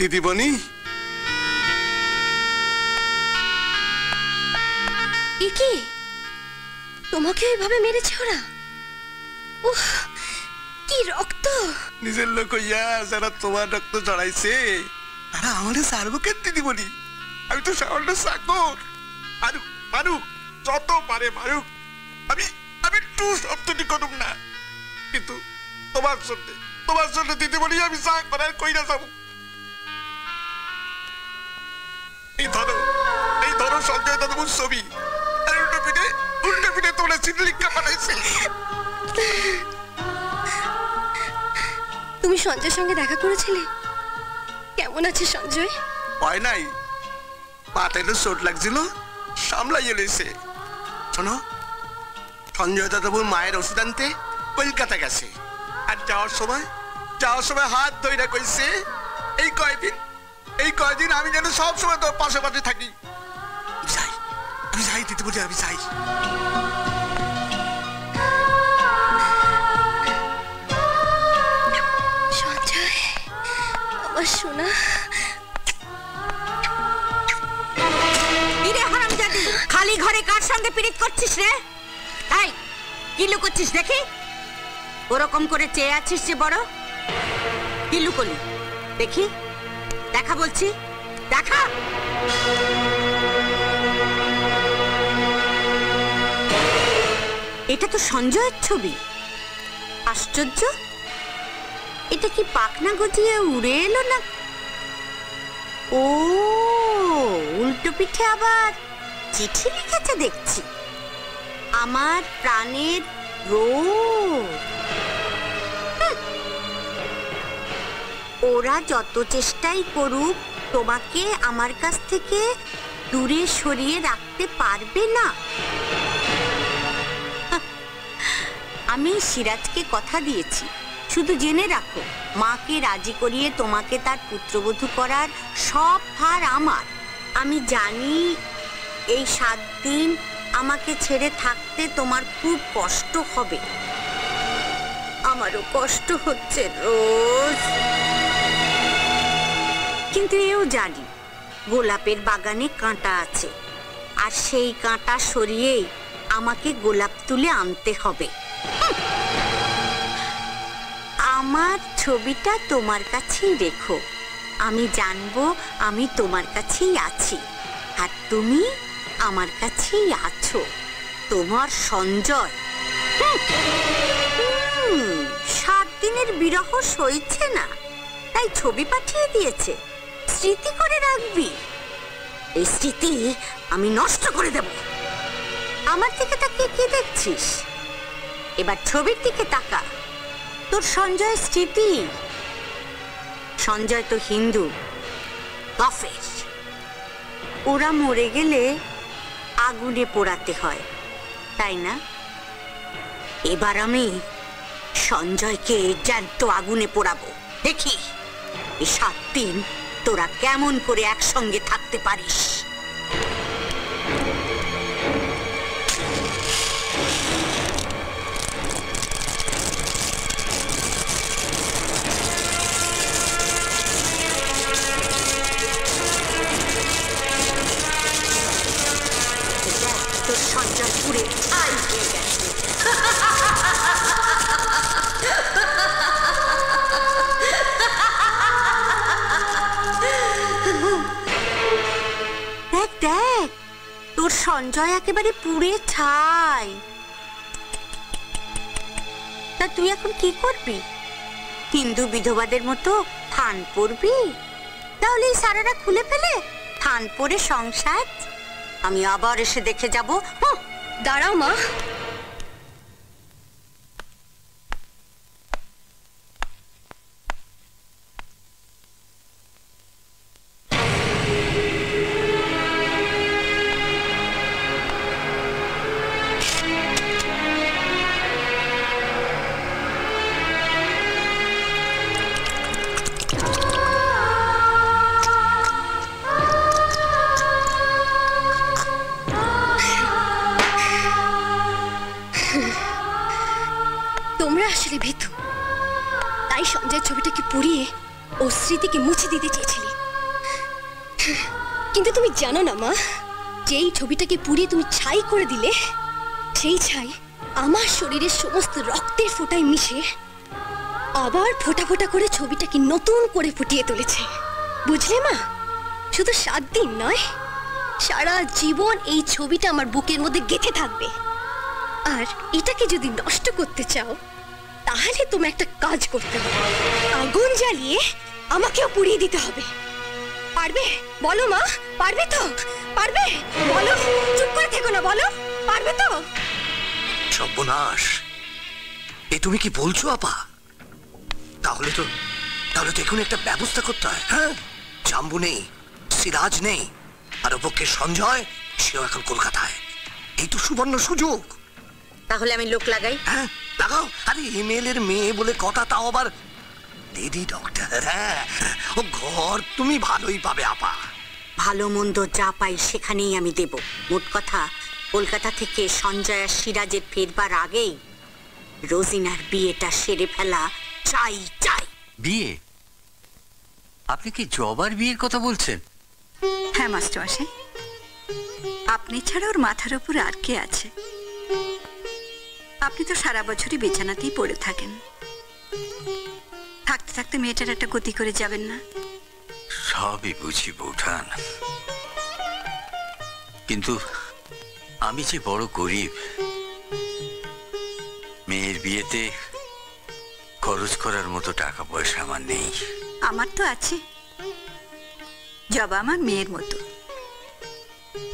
দিদিমণি, কি তোমাকে ওইভাবে মেরেছে ওরা? উহ, কি রক্ত! নিজের লোক হইয়া যারা তোমার রক্ত চড়াইছে তারা আমাদের সারবো কেন দিদিমণি? আমি তো সামান্য চাকর। মারুক মারুক, যত পারে মারুক, আমি আমি টু শব্দটি করুম না। কিন্তু তোমার জন্য দিদিমণি আমি চা করার কইরা যাবো। এই ধরো সঞ্জয় দাদুর ছবি, আর উল্টো পিঠে তোমরা চিঠি পাঠাইছে। তুমি সঞ্জয়ের সঙ্গে দেখা করেছিলে? কেমন আছে সঞ্জয়? ভয় নাই, পাটায় চোট লাগছিল, সামলাইয়ে লইছে। শোনো, সঞ্জয় দাদুর মায়ের ওষুধ আনতে কলকাতা গেছে, আর যাওয়ার সময় হাত ধইরা কইছে এই কয়দিন আমি যেন সব সময় তোর পাশে থাকি। আমি যাই দিদিমণি, আমি যাই। সঞ্জয় আমার সোনা। খালি ঘরে কার সঙ্গে পীড়িত করছিস রে? এই কি লুকোচ্ছিস দেখি? ওরকম করে চেয়ে আছিস যে বড়, কি লুকোলি দেখি? দেখা বলছি, দেখা। এটা তো সঞ্জয়ের ছবি। আশ্চর্য, এটা কি পাখনা গজিয়ে উড়ে এলো না? ও, উল্টো পিঠে আবার চিঠি লিখেছে দেখছি। আমার প্রাণের রোগ। ওরা যত চেষ্টাই করুক তোমাকে আমার কাছ থেকে দূরে সরিয়ে রাখতে পারবে না। আমি সিরাজকে কথা দিয়েছি, শুধু জেনে রাখো, মাকে রাজি করিয়ে তোমাকে তার পুত্রবধূ করার সব ভার আমার। আমি জানি এই 7 দিন আমাকে ছেড়ে থাকতে তোমার খুব কষ্ট হবে। আমারও কষ্ট হচ্ছে রোজ, কিন্তু এও জানি গোলাপের বাগানে কাঁটা আছে, আর সেই কাঁটা সরিয়েই আমাকে গোলাপ তুলে আনতে হবে। আমার ছবিটা তোমার কাছেই রেখো, আমি জানবো আমি তোমার কাছেই আছি, আর তুমি আমার কাছেই আছো। তোমার সঞ্জয়। 7 দিনের বিরহ সইছে না, তাই ছবি পাঠিয়ে দিয়েছে, স্মৃতি করে রাখবি। এই স্মৃতি আমি নষ্ট করে দেব। আমার দিকে তাকিয়ে কি দেখছিস? এবার ছবির দিকে তাকা। তোর সঞ্জয় স্মৃতি। সঞ্জয় তো হিন্দু, কাফের। ওরা মরে গেলে আগুনে পোড়াতে হয়, তাই না? এবার আমি সঞ্জয়কে জ্যান্ত আগুনে পোড়াবো। দেখি এই 7 দিন তোরা কেমন করে একসঙ্গে থাকতে পারিস। তোর সঞ্জয় পুড়ে ছাই হয়ে গেছে। দেখ, তোর সঞ্জয় একেবারে পুড়ে ছাই। তা তুই এখন কি করবি? হিন্দু বিধবাদের মতো থান পরবি? তাহলে এই সারাটা খুলে ফেলে থান পরে সংসার। আমি আবার এসে দেখে যাব। দাঁড়াও মা, তোমরা আসলে ভীতু, তাই সঞ্জয়ের ছবিটাকে পুড়িয়ে ও স্মৃতিকে মুছে দিতে চেয়েছিলি। কিন্তু তুমি জানো না মা, যেই ছবিটাকে পুড়িয়ে তুমি ছাই করে দিলে, সেই ছাই আমার শরীরের সমস্ত রক্তের ফোঁটায় মিশে আবার ফোঁটা ফোঁটা করে ছবিটাকে নতুন করে ফুটিয়ে তুলেছে। বুঝলে মা? শুধু 7 দিন নয়, সারা জীবন এই ছবিটা আমার বুকের মধ্যে গেঁথে থাকবে। আর এটাকে যদি নষ্ট করতে চাও, তাহলে তুমি একটা কাজ করতে হবে, আগুন জ্বালিয়ে আমাকেও পুড়িয়ে দিতে হবে। পারবে? বলো মা, পারবে তো? পারবে? বলো, চুপ করে থেকো না, বলো পারবে তো? সর্বনাশ, এ তুমি কি বলছো আপা? তাহলে তো এখন একটা ব্যবস্থা করতে হয়। হ্যাঁ, জাম্বু নেই, সিরাজ নেই, আর পক্ষে সঞ্জয়, সেও এখন কলকাতায়। এই তো সুবর্ণ সুযোগ। তাহলে আমি লোক লাগাই? হ্যাঁ লাগাও। আরে এমএলএর মেয়ে বলে কথা, তাও আবার লেডি ডক্টর। হ্যাঁ, ও ঘর তুমি ভালোই পাবে আপা। ভালো মন্দ যা পাই সেখানেই আমি দেব। মোট কথা, কলকাতা থেকে সঞ্জয় আর সিরাজের ফেরবার আগেই রোজিনার বিয়েটা সেরে ফেলা চাই চাই। বিয়ে? আপনি কি জবার বিয়ের কথা বলছেন? হ্যাঁ মাস্টারমশাই, আপনি ছাড়া ওর মাথার উপর আর কে আছে? আপনি তো সারা বছরই বিছানাতেই পড়ে থাকেন। থাকতে থাকতে মেয়েটার একটা গতি করে যাবেন না? সবই বুঝি বৌঠান, কিন্তু আমি যে বড় গরিব, মেয়ের বিয়েতে খরচ করার মতো টাকা পয়সা আমার নেই। আমার তো আছে। জবা আমার মেয়ের মতো,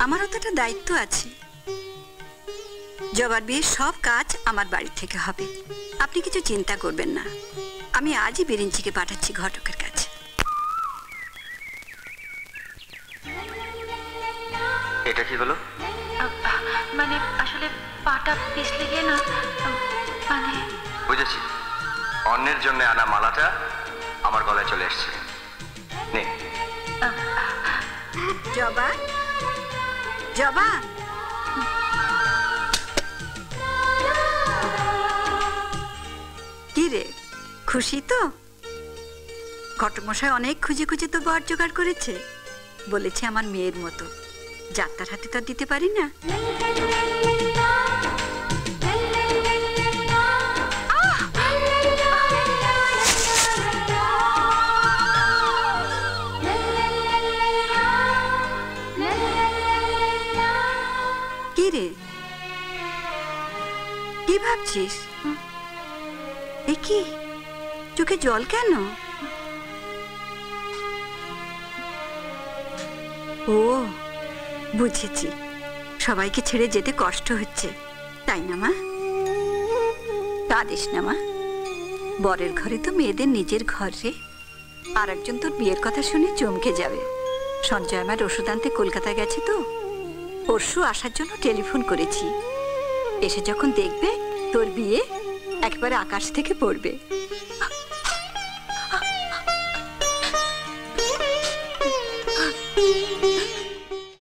আমারও তো একটা দায়িত্ব আছে। জবার বিয়ের সব কাজ আমার বাড়ি থেকে হবে, আপনি কিছু চিন্তা করবেন না। আমি আজই বেরিঞ্চিকে পাঠাচ্ছি ঘটকের কাছে। এটা কি হলো? মানে আসলে পাটা পিছলে গিয়ে না, মানে বুঝেছি, অন্যের জন্য আনা মালাটা আমার গলায় চলে এসছে। নে। জবা, জবা, কি রে, খুশি তো? ঘটমশাই অনেক খুঁজে খুঁজে তো বর জোগাড় করেছে। বলেছে আমার মেয়ের মতো, যাত্রার হাতে তো দিতে পারি না। কি রে, কি ভাবছিস? এ কি, চোখে জল কেন? ও বুঝেছি, সবাইকে ছেড়ে যেতে কষ্ট হচ্ছে, তাই না মা? কাঁদিস না মা, বরের ঘরে তো মেয়েদের নিজের ঘর রে। আর একজন তোর বিয়ের কথা শুনে চমকে যাবে। সঞ্জয় আমার ওষুধ আনতে কলকাতা গেছে তো, পরশু আসার জন্য টেলিফোন করেছি। এসে যখন দেখবে তোর বিয়ে, একবারে আকাশ থেকে পড়বে।